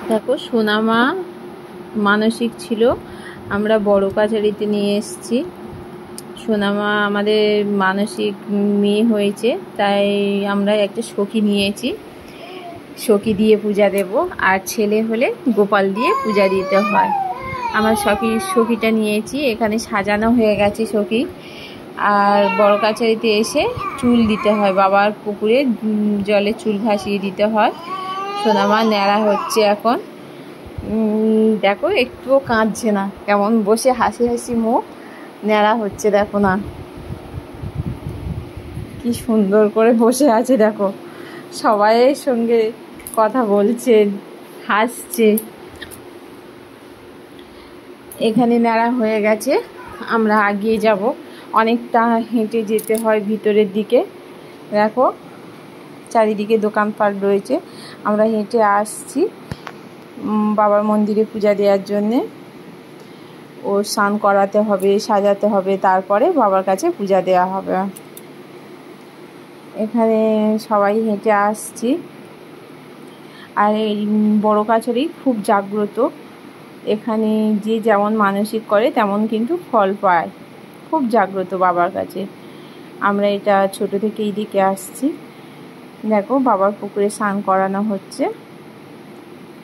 দেখো সোনামা মানসিক ছিল, আমরা বড় কাছারিতে নিয়ে এসেছি। সোনামা আমাদের মানসিক মেয়ে হয়েছে, তাই আমরা একটা সখী নিয়েছি, সখী দিয়ে পূজা দেব। আর ছেলে হলে গোপাল দিয়ে পূজা দিতে হয়। আমার সখীটা নিয়েছি, এখানে সাজানো হয়ে গেছে সখী। আর বড় কাছারিতে এসে চুল দিতে হয়, বাবার পুকুরে জলে চুল ভাসিয়ে দিতে হয়। সোনামা ন্যাড়া হচ্ছে এখন। দেখো একটুও কাঁদছে না, কেমন বসে হাসি হাসি মুখ, ন্যাড়া হচ্ছে। দেখো না কি সুন্দর করে বসে আছে, দেখো সবাইয়ের সঙ্গে কথা বলছে, হাসছে। এখানে ন্যাড়া হয়ে গেছে, আমরা এগিয়ে যাব। অনেকটা হেঁটে যেতে হয় ভিতরের দিকে। দেখো চারিদিকে দোকানপাট রয়েছে, আমরা হেঁটে আসছি বাবার মন্দিরে পূজা দেওয়ার জন্যে। ও স্নান করাতে হবে, সাজাতে হবে, তারপরে বাবার কাছে পূজা দেওয়া হবে। এখানে সবাই হেঁটে আসছি। আর এই বড় কাছারি খুব জাগ্রত, এখানে যে যেমন মানসিক করে তেমন কিন্তু ফল পায়, খুব জাগ্রত বাবার কাছে। আমরা এটা ছোট থেকেই দেখে আসছি। দেখো বাবার পুকুরে স্নান করানো হচ্ছে।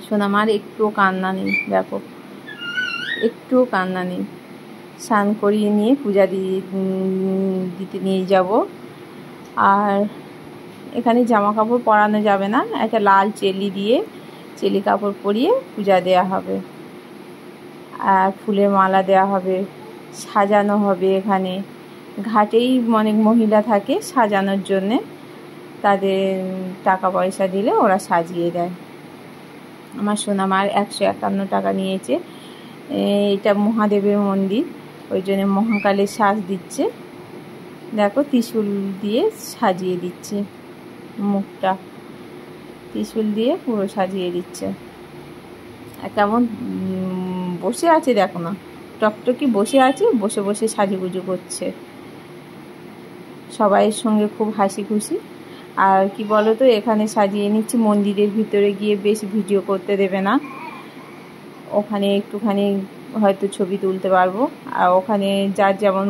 সোনামার একটুও কান্না নেই, দেখো একটুও কান্না নেই। স্নান করিয়ে নিয়ে পূজা দিতে নিয়ে যাব। আর এখানে জামা কাপড় পরানো যাবে না, একটা লাল চেলি কাপড় পরিয়ে পূজা দেওয়া হবে। আর ফুলের মালা দেওয়া হবে, সাজানো হবে। এখানে ঘাটেই অনেক মহিলা থাকে সাজানোর জন্যে, তাদের টাকা পয়সা দিলে ওরা সাজিয়ে দেয়। আমার সোনামার 151 টাকা নিয়েছে। এটা মহাদেবের মন্দির, ওই জন্য মহাকালের সাজ দিচ্ছে। দেখো ত্রিশূল দিয়ে সাজিয়ে দিচ্ছে মুখটা, ত্রিশূল দিয়ে পুরো সাজিয়ে দিচ্ছে। কেমন বসে আছে দেখো না, টকটকি বসে আছে, বসে বসে সাজুগুজু করছে। সবাইয়ের সঙ্গে খুব হাসি খুশি। আর কি বলো তো, এখানে সাজিয়ে নিচ্ছি, মন্দিরের ভিতরে গিয়ে বেশি ভিডিও করতে দেবে না। ওখানে একটুখানি হয়তো ছবি তুলতে পারবো। আর ওখানে যার যেমন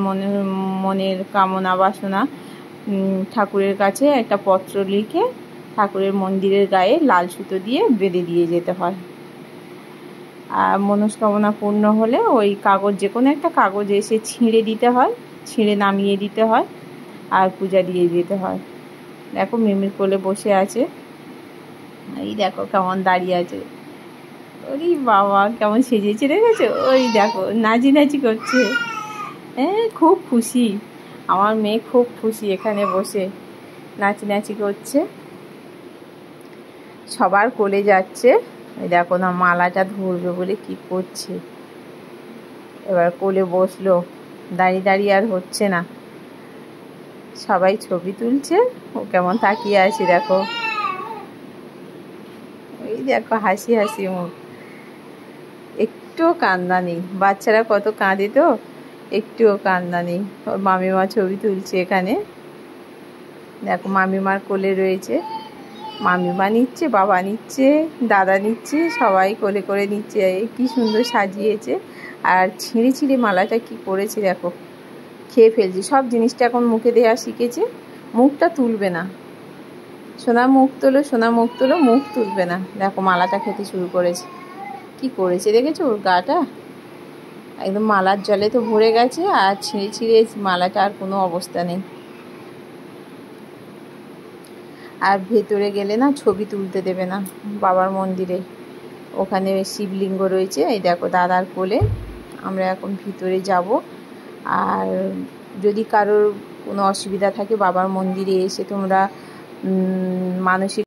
মনের কামনা বাসনা ঠাকুরের কাছে একটা পত্র লিখে ঠাকুরের মন্দিরের গায়ে লাল সুতো দিয়ে বেঁধে দিয়ে যেতে হয়। আর মনস্কামনা পূর্ণ হলে ওই কাগজ, যে কোনো একটা কাগজ এসে ছিঁড়ে দিতে হয়, ছিঁড়ে নামিয়ে দিতে হয়, আর পূজা দিয়ে দিতে হয়। দেখো মিমির কোলে বসে আছে, এই দেখো কেমন দাঁড়িয়ে আছে। ওরে বাবা কেমন সেজেছে দেখেছো, ওই দেখো নাচি করছে। হ্যাঁ খুব খুশি, আমার মেয়ে খুব খুশি, এখানে বসে নাচি করছে, সবার কোলে যাচ্ছে। ওই দেখো না মালাটা ধরবে বলে কি করছে, এবার কোলে বসলো, দাঁড়িয়ে আর হচ্ছে না। সবাই ছবি তুলছে, ও কেমন তাকিয়ে আছে দেখো, ওই দেখো হাসি হাসি মুখ, একটুও কান্না নেই। বাচ্চারা কত কাঁদে তো, একটুও কান্না নেই। ওর মামিমা ছবি তুলছে এখানে, দেখো মামিমার কোলে রয়েছে, মামিমা নিচ্ছে, বাবা নিচ্ছে, দাদা নিচ্ছে, সবাই কোলে করে নিচ্ছে। কি সুন্দর সাজিয়েছে। আর ছিঁড়ে মালাটা কি করেছে দেখো, খেয়ে ফেলছে সব জিনিসটা, এখন মুখে দেওয়া শিখেছে, মুখটা তুলবে না। সোনা মুখ তোলো, মুখ তুলবে না। দেখো মালাটা খেতে শুরু করেছে, কি করেছে দেখেছো, ওর গাটা একদম মালার জলে তো ভরে গেছে, আর ছিঁড়ে মালাটা আর কোনো অবস্থা নেই। আর ভেতরে গেলে না ছবি তুলতে দেবে না বাবার মন্দিরে, ওখানে শিবলিঙ্গ রয়েছে। এই দেখো দাদার কোলে, আমরা এখন ভিতরে যাব। আর যদি কারোর কোনো অসুবিধা থাকে বাবার মন্দিরে এসে তোমরা মানসিক